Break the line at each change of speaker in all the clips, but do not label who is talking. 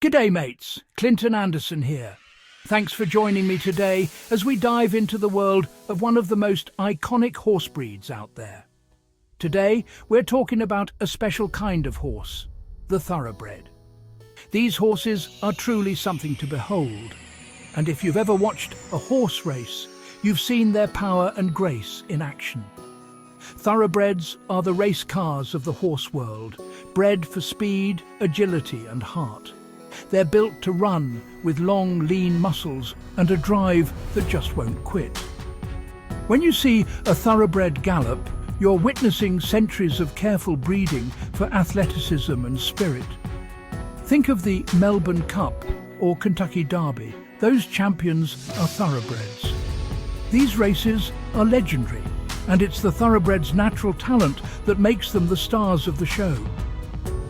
G'day mates, Clinton Anderson here. Thanks for joining me today as we dive into the world of one of the most iconic horse breeds out there. Today we're talking about a special kind of horse, the Thoroughbred. These horses are truly something to behold, and if you've ever watched a horse race, you've seen their power and grace in action. Thoroughbreds are the race cars of the horse world, bred for speed, agility and heart. They're built to run with long, lean muscles and a drive that just won't quit. When you see a thoroughbred gallop, you're witnessing centuries of careful breeding for athleticism and spirit. Think of the Melbourne Cup or Kentucky Derby. Those champions are thoroughbreds. These races are legendary, and it's the thoroughbreds' natural talent that makes them the stars of the show.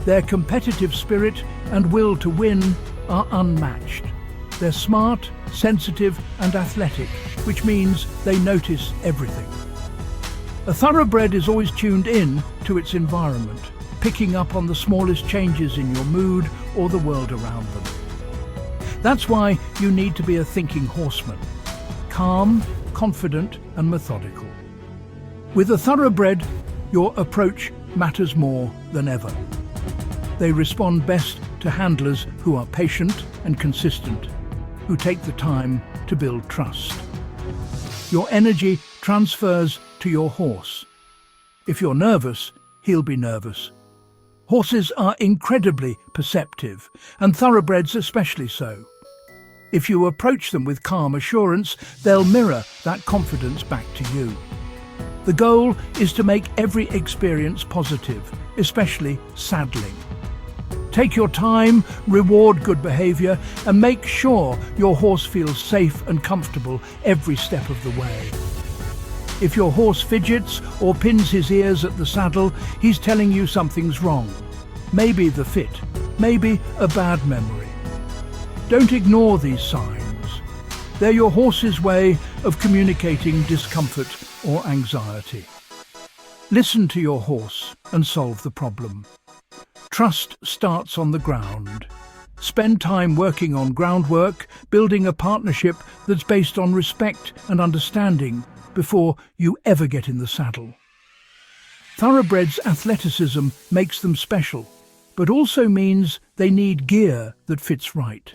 Their competitive spirit and will to win are unmatched. They're smart, sensitive and athletic, which means they notice everything. A thoroughbred is always tuned in to its environment, picking up on the smallest changes in your mood or the world around them. That's why you need to be a thinking horseman, calm, confident and methodical. With a thoroughbred, your approach matters more than ever. They respond best to handlers who are patient and consistent, who take the time to build trust. Your energy transfers to your horse. If you're nervous, he'll be nervous. Horses are incredibly perceptive, and thoroughbreds especially so. If you approach them with calm assurance, they'll mirror that confidence back to you. The goal is to make every experience positive, especially saddling. Take your time, reward good behaviour, and make sure your horse feels safe and comfortable every step of the way. If your horse fidgets or pins his ears at the saddle, he's telling you something's wrong. Maybe the fit, maybe a bad memory. Don't ignore these signs. They're your horse's way of communicating discomfort or anxiety. Listen to your horse and solve the problem. Trust starts on the ground. Spend time working on groundwork, building a partnership that's based on respect and understanding before you ever get in the saddle. Thoroughbreds' athleticism makes them special, but also means they need gear that fits right.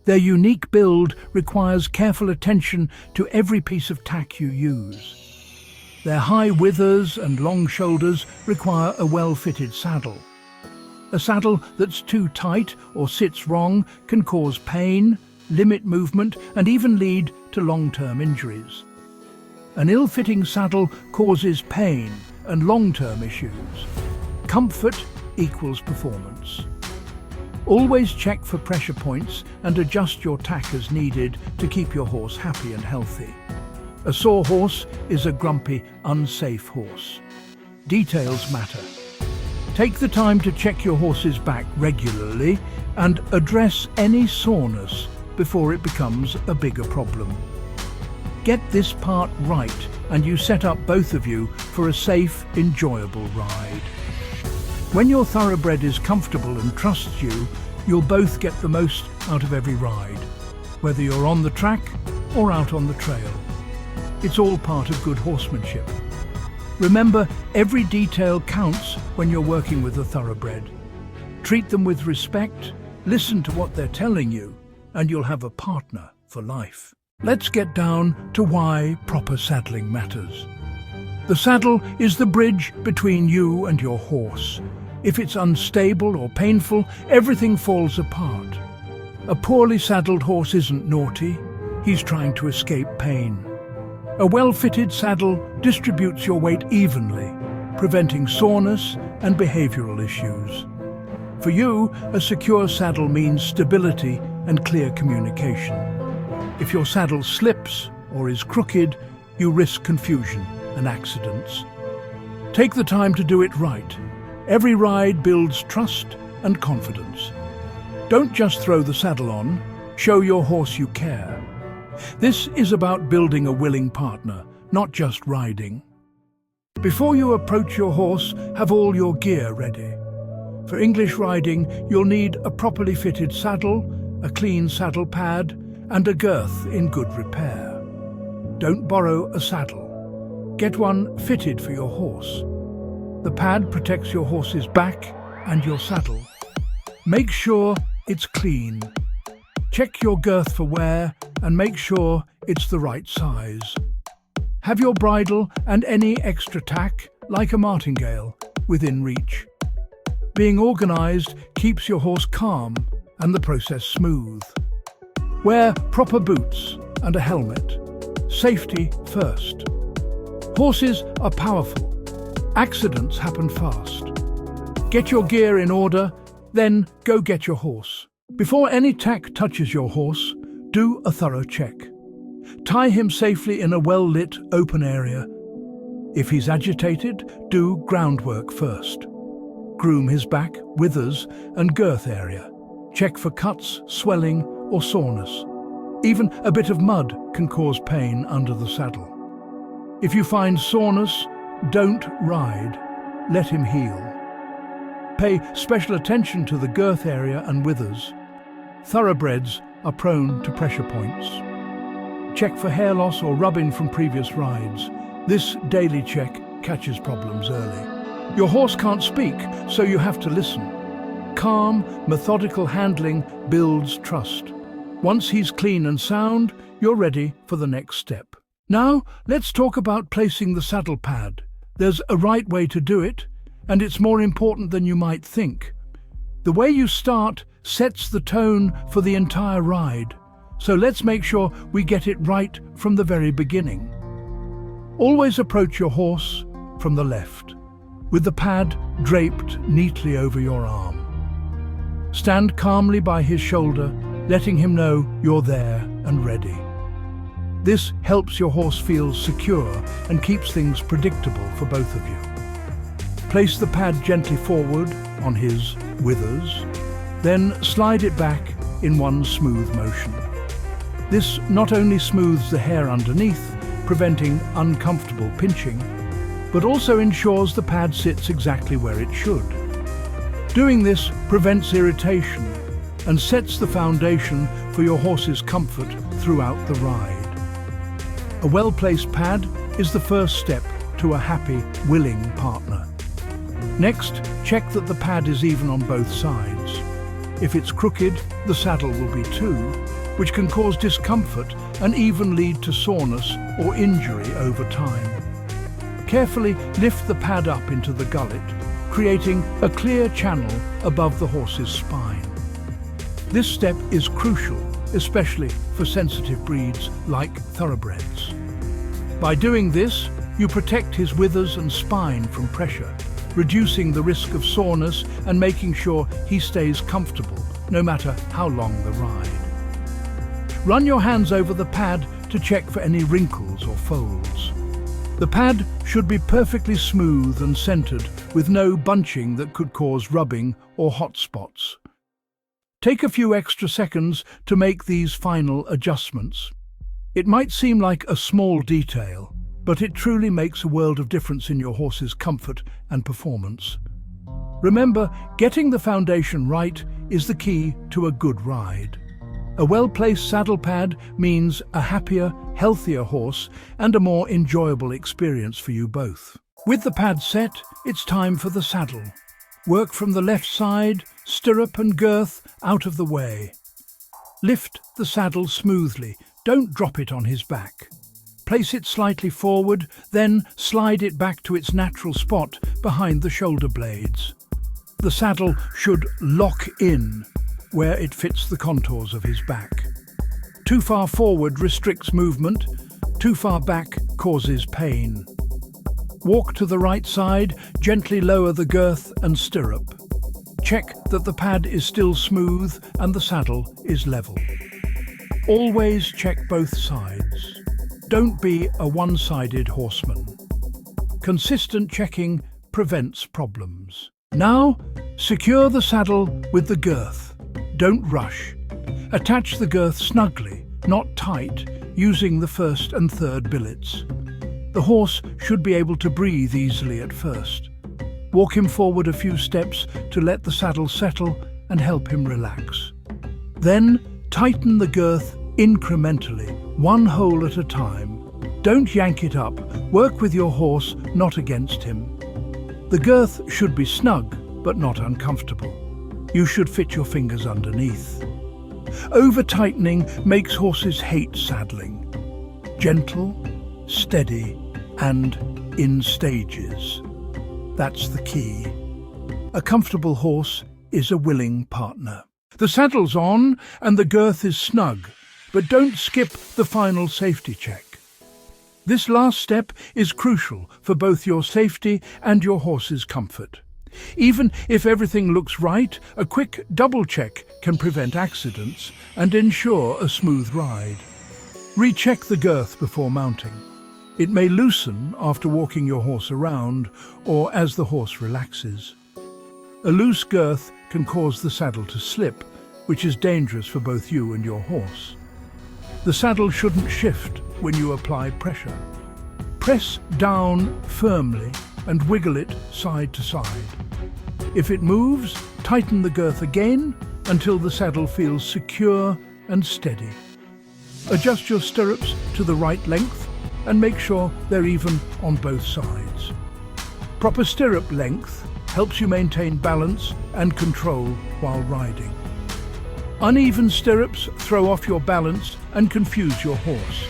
Their unique build requires careful attention to every piece of tack you use. Their high withers and long shoulders require a well-fitted saddle. A saddle that's too tight or sits wrong can cause pain, limit movement, and even lead to long-term injuries. An ill-fitting saddle causes pain and long-term issues. Comfort equals performance. Always check for pressure points and adjust your tack as needed to keep your horse happy and healthy. A sore horse is a grumpy, unsafe horse. Details matter. Take the time to check your horse's back regularly and address any soreness before it becomes a bigger problem. Get this part right and you set up both of you for a safe, enjoyable ride. When your thoroughbred is comfortable and trusts you, you'll both get the most out of every ride, whether you're on the track or out on the trail. It's all part of good horsemanship. Remember, every detail counts when you're working with a thoroughbred. Treat them with respect, listen to what they're telling you, and you'll have a partner for life. Let's get down to why proper saddling matters. The saddle is the bridge between you and your horse. If it's unstable or painful, everything falls apart. A poorly saddled horse isn't naughty, he's trying to escape pain. A well-fitted saddle distributes your weight evenly, preventing soreness and behavioral issues. For you, a secure saddle means stability and clear communication. If your saddle slips or is crooked, you risk confusion and accidents. Take the time to do it right. Every ride builds trust and confidence. Don't just throw the saddle on, show your horse you care. This is about building a willing partner, not just riding. Before you approach your horse, have all your gear ready. For English riding, you'll need a properly fitted saddle, a clean saddle pad, and a girth in good repair. Don't borrow a saddle. Get one fitted for your horse. The pad protects your horse's back and your saddle. Make sure it's clean. Check your girth for wear and make sure it's the right size. Have your bridle and any extra tack, like a martingale, within reach. Being organised keeps your horse calm and the process smooth. Wear proper boots and a helmet. Safety first. Horses are powerful. Accidents happen fast. Get your gear in order, then go get your horse. Before any tack touches your horse, do a thorough check. Tie him safely in a well-lit, open area. If he's agitated, do groundwork first. Groom his back, withers, and girth area. Check for cuts, swelling, or soreness. Even a bit of mud can cause pain under the saddle. If you find soreness, don't ride. Let him heal. Pay special attention to the girth area and withers. Thoroughbreds are prone to pressure points. Check for hair loss or rubbing from previous rides. This daily check catches problems early. Your horse can't speak, so you have to listen. Calm, methodical handling builds trust. Once he's clean and sound, you're ready for the next step. Now, let's talk about placing the saddle pad. There's a right way to do it, and it's more important than you might think. The way you start sets the tone for the entire ride, so let's make sure we get it right from the very beginning. Always approach your horse from the left, with the pad draped neatly over your arm. Stand calmly by his shoulder, letting him know you're there and ready. This helps your horse feel secure and keeps things predictable for both of you. Place the pad gently forward on his withers, then slide it back in one smooth motion. This not only smooths the hair underneath, preventing uncomfortable pinching, but also ensures the pad sits exactly where it should. Doing this prevents irritation and sets the foundation for your horse's comfort throughout the ride. A well-placed pad is the first step to a happy, willing partner. Next, check that the pad is even on both sides. If it's crooked, the saddle will be too, which can cause discomfort and even lead to soreness or injury over time. Carefully lift the pad up into the gullet, creating a clear channel above the horse's spine. This step is crucial, especially for sensitive breeds like Thoroughbreds. By doing this, you protect his withers and spine from pressure, reducing the risk of soreness and making sure he stays comfortable, no matter how long the ride. Run your hands over the pad to check for any wrinkles or folds. The pad should be perfectly smooth and centered, with no bunching that could cause rubbing or hot spots. Take a few extra seconds to make these final adjustments. It might seem like a small detail, but it truly makes a world of difference in your horse's comfort and performance. Remember, getting the foundation right is the key to a good ride. A well-placed saddle pad means a happier, healthier horse and a more enjoyable experience for you both. With the pad set, it's time for the saddle. Work from the left side, stirrup and girth out of the way. Lift the saddle smoothly, don't drop it on his back. Place it slightly forward, then slide it back to its natural spot behind the shoulder blades. The saddle should lock in where it fits the contours of his back. Too far forward restricts movement, too far back causes pain. Walk to the right side, gently lower the girth and stirrup. Check that the pad is still smooth and the saddle is level. Always check both sides. Don't be a one-sided horseman. Consistent checking prevents problems. Now, secure the saddle with the girth. Don't rush. Attach the girth snugly, not tight, using the first and third billets. The horse should be able to breathe easily at first. Walk him forward a few steps to let the saddle settle and help him relax. Then tighten the girth incrementally, one hole at a time. Don't yank it up. Work with your horse, not against him. The girth should be snug, but not uncomfortable. You should fit your fingers underneath. Over-tightening makes horses hate saddling. Gentle, steady, and in stages. That's the key. A comfortable horse is a willing partner. The saddle's on and the girth is snug, but don't skip the final safety check. This last step is crucial for both your safety and your horse's comfort. Even if everything looks right, a quick double check can prevent accidents and ensure a smooth ride. Recheck the girth before mounting. It may loosen after walking your horse around or as the horse relaxes. A loose girth can cause the saddle to slip, which is dangerous for both you and your horse. The saddle shouldn't shift when you apply pressure. Press down firmly and wiggle it side to side. If it moves, tighten the girth again until the saddle feels secure and steady. Adjust your stirrups to the right length and make sure they're even on both sides. Proper stirrup length helps you maintain balance and control while riding. Uneven stirrups throw off your balance and confuse your horse.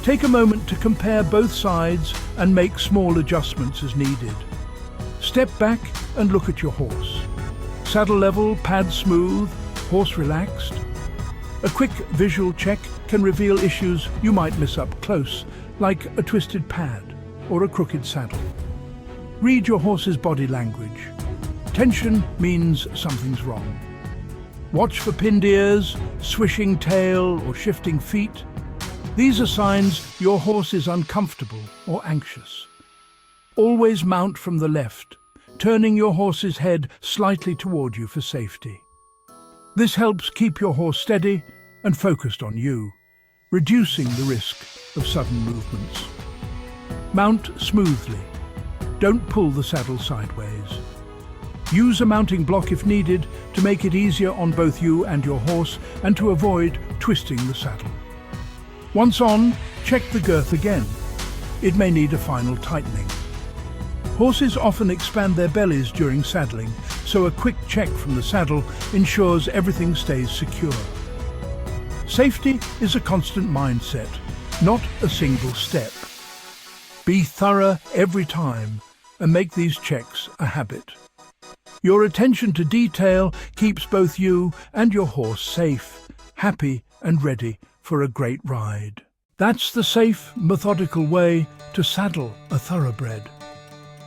Take a moment to compare both sides and make small adjustments as needed. Step back and look at your horse. Saddle level, pad smooth, horse relaxed. A quick visual check can reveal issues you might miss up close, like a twisted pad or a crooked saddle. Read your horse's body language. Tension means something's wrong. Watch for pinned ears, swishing tail, or shifting feet. These are signs your horse is uncomfortable or anxious. Always mount from the left, turning your horse's head slightly toward you for safety. This helps keep your horse steady and focused on you, reducing the risk of sudden movements. Mount smoothly. Don't pull the saddle sideways. Use a mounting block if needed to make it easier on both you and your horse and to avoid twisting the saddle. Once on, check the girth again. It may need a final tightening. Horses often expand their bellies during saddling, so a quick check from the saddle ensures everything stays secure. Safety is a constant mindset, not a single step. Be thorough every time and make these checks a habit. Your attention to detail keeps both you and your horse safe, happy and ready for a great ride. That's the safe, methodical way to saddle a thoroughbred.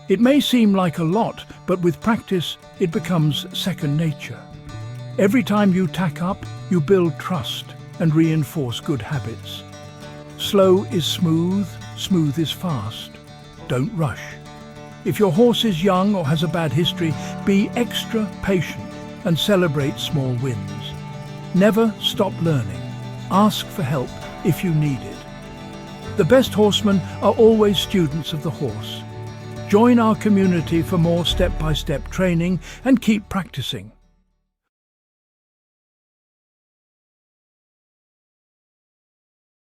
It may seem like a lot, but with practice, it becomes second nature. Every time you tack up, you build trust and reinforce good habits. Slow is smooth, smooth is fast. Don't rush. If your horse is young or has a bad history, be extra patient and celebrate small wins. Never stop learning. Ask for help if you need it. The best horsemen are always students of the horse. Join our community for more step-by-step training and keep practicing.